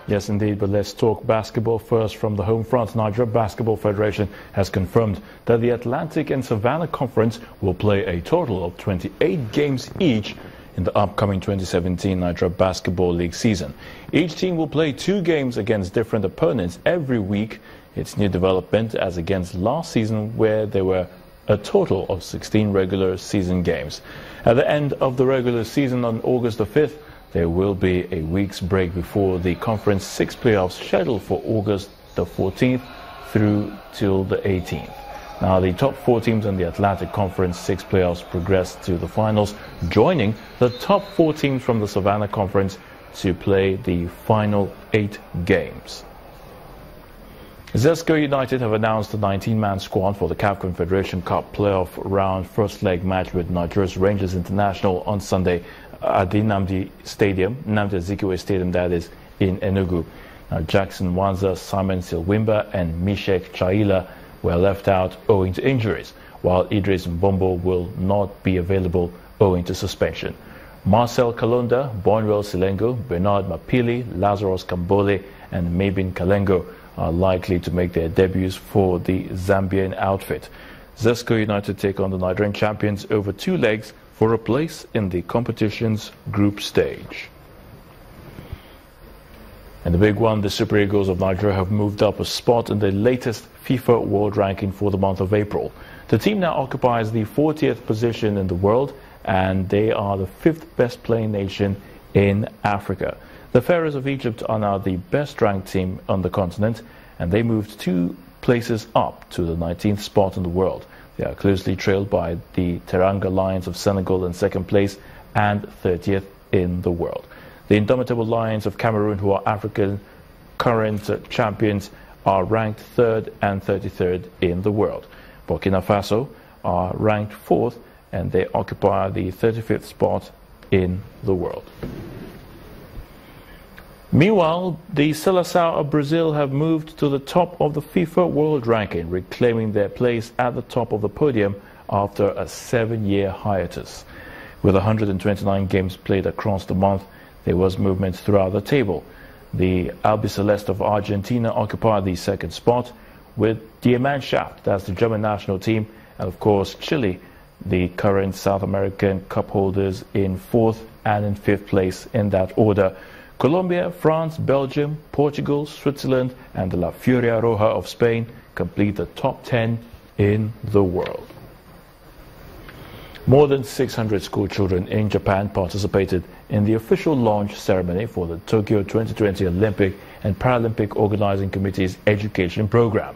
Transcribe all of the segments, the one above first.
Yes, indeed, but let's talk basketball first from the home front. Nigeria Basketball Federation has confirmed that the Atlantic and Savannah Conference will play a total of 28 games each in the upcoming 2017 Nigeria Basketball League season. Each team will play 2 games against different opponents every week. It's new development as against last season, where there were a total of 16 regular season games. At the end of the regular season on August the 5th, there will be a week's break before the Conference 6 playoffs scheduled for August the 14th through till the 18th. Now, the top 4 teams in the Atlantic Conference 6 playoffs progress to the finals, joining the top 4 teams from the Savannah Conference to play the final 8 games. Zesco United have announced the 19-man squad for the CAF Confederation Cup playoff round first leg match with Nigeria's Rangers International on Sunday at the Nnamdi Azikiwe Stadium, that is, in Enugu. Now, Jackson Wanza, Simon Silwimba and Mishek Chaila were left out owing to injuries, while Idris Mbombo will not be available owing to suspension. Marcel Kalonda, Bonwell Silengo, Bernard Mapili, Lazarus Kambole and Mabin Kalengo are likely to make their debuts for the Zambian outfit. Zesco United take on the Nigerian champions over 2 legs for a place in the competition's group stage. And the big one, the Super Eagles of Nigeria have moved up a spot in the latest FIFA World Ranking for the month of April. The team now occupies the 40th position in the world, and they are the 5th best playing nation in Africa. The Pharaohs of Egypt are now the best ranked team on the continent, and they moved 2 places up to the 19th spot in the world. They are closely trailed by the Teranga Lions of Senegal in 2nd place and 30th in the world. The Indomitable Lions of Cameroon, who are African current champions, are ranked 3rd and 33rd in the world. Burkina Faso are ranked 4th, and they occupy the 35th spot in the world. Meanwhile, the Seleção of Brazil have moved to the top of the FIFA World Ranking, reclaiming their place at the top of the podium after a 7-year hiatus. With 129 games played across the month, there was movement throughout the table. The Albiceleste of Argentina occupied the 2nd spot, with Die Mannschaft, that's the German national team, and of course Chile, the current South American Cup holders, in 4th and in 5th place in that order. Colombia, France, Belgium, Portugal, Switzerland and the La Furia Roja of Spain complete the top 10 in the world. More than 600 school children in Japan participated in the official launch ceremony for the Tokyo 2020 Olympic and Paralympic Organizing Committee's education program.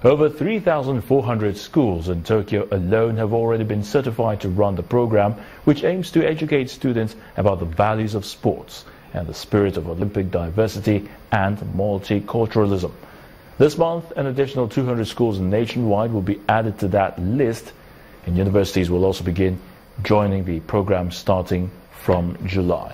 Over 3,400 schools in Tokyo alone have already been certified to run the program, which aims to educate students about the values of sports and the spirit of Olympic diversity and multiculturalism. This month, an additional 200 schools nationwide will be added to that list, and universities will also begin joining the program starting from July.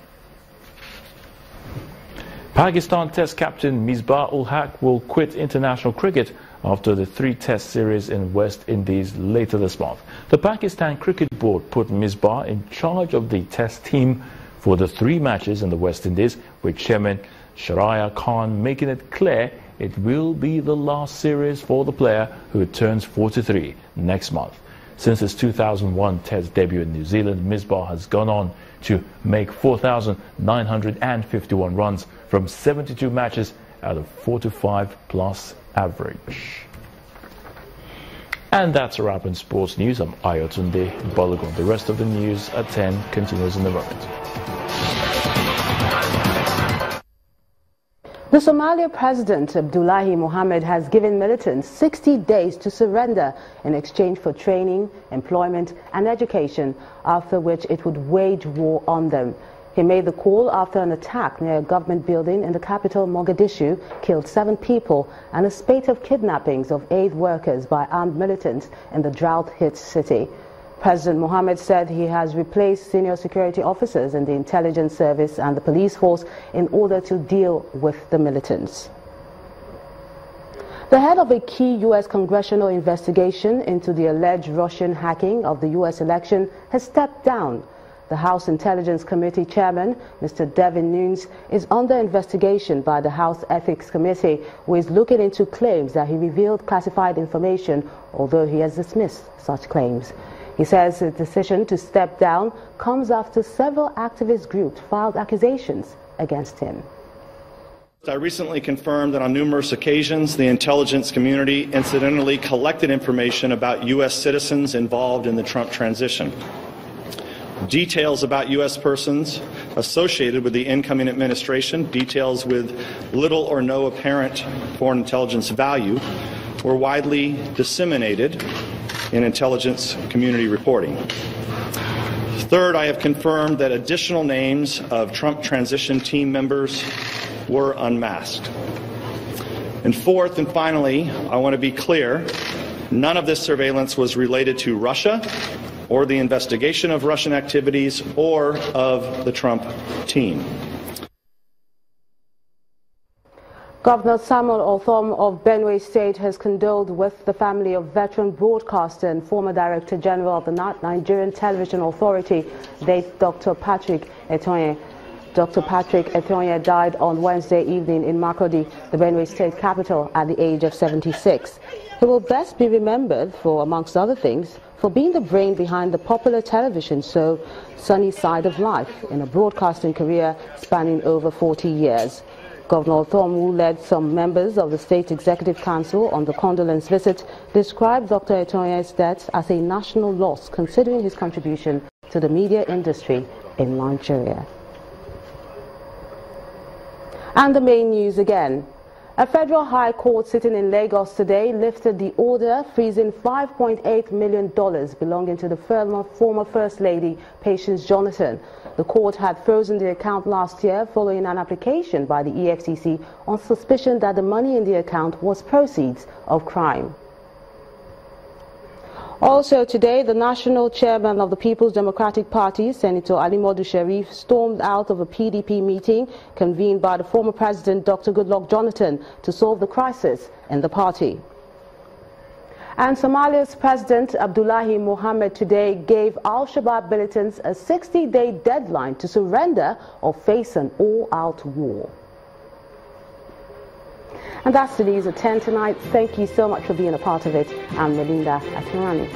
Pakistan Test captain Misbah-ul-Haq will quit international cricket after the 3-test series in West Indies later this month. The Pakistan Cricket Board put Misbah in charge of the Test team for the 3 matches in the West Indies, with Chairman Shariah Khan making it clear it will be the last series for the player, who turns 43 next month. Since his 2001 Test debut in New Zealand, Misbah has gone on to make 4,951 runs from 72 matches at a 45+ average. And that's a wrap in sports news. I'm Ayotunde Balogun. The rest of the news at 10 continues in a moment. The Somalia President Abdullahi Mohammed has given militants 60 days to surrender in exchange for training, employment and education, after which it would wage war on them. He made the call after an attack near a government building in the capital Mogadishu killed 7 people and a spate of kidnappings of aid workers by armed militants in the drought-hit city. President Mohammed said he has replaced senior security officers in the intelligence service and the police force in order to deal with the militants. The head of a key U.S. congressional investigation into the alleged Russian hacking of the U.S. election has stepped down. The House Intelligence Committee Chairman, Mr. Devin Nunes, is under investigation by the House Ethics Committee, who is looking into claims that he revealed classified information, although he has dismissed such claims. He says the decision to step down comes after several activist groups filed accusations against him. I recently confirmed that on numerous occasions the intelligence community incidentally collected information about U.S. citizens involved in the Trump transition. Details about U.S. persons associated with the incoming administration, details with little or no apparent foreign intelligence value, were widely disseminated in intelligence community reporting. Third, I have confirmed that additional names of Trump transition team members were unmasked. And fourth and finally, I want to be clear, none of this surveillance was related to Russia or the investigation of Russian activities or of the Trump team. Governor Samuel Ortom of Benue State has condoled with the family of veteran broadcaster and former Director General of the Nigerian Television Authority, late Dr. Patrick Etonye. Dr. Patrick Etonye died on Wednesday evening in Makurdi, the Benue State capital, at the age of 76. He will best be remembered for, amongst other things, for being the brain behind the popular television show Sunny Side of Life, in a broadcasting career spanning over 40 years. Governor Ortom, who led some members of the State Executive Council on the condolence visit, described Dr. Etonye's death as a national loss, considering his contribution to the media industry in Nigeria. And the main news again. A federal high court sitting in Lagos today lifted the order freezing $5.8 million belonging to the former First Lady, Patience Jonathan. The court had frozen the account last year following an application by the EFCC on suspicion that the money in the account was proceeds of crime. Also today, the national chairman of the People's Democratic Party, Senator Ali Modu Sharif, stormed out of a PDP meeting convened by the former president, Dr. Goodluck Jonathan, to solve the crisis in the party. And Somalia's President Abdullahi Mohammed today gave al-Shabaab militants a 60-day deadline to surrender or face an all-out war. And that's the news at 10 tonight. Thank you so much for being a part of it. I'm Melinda Atmarani.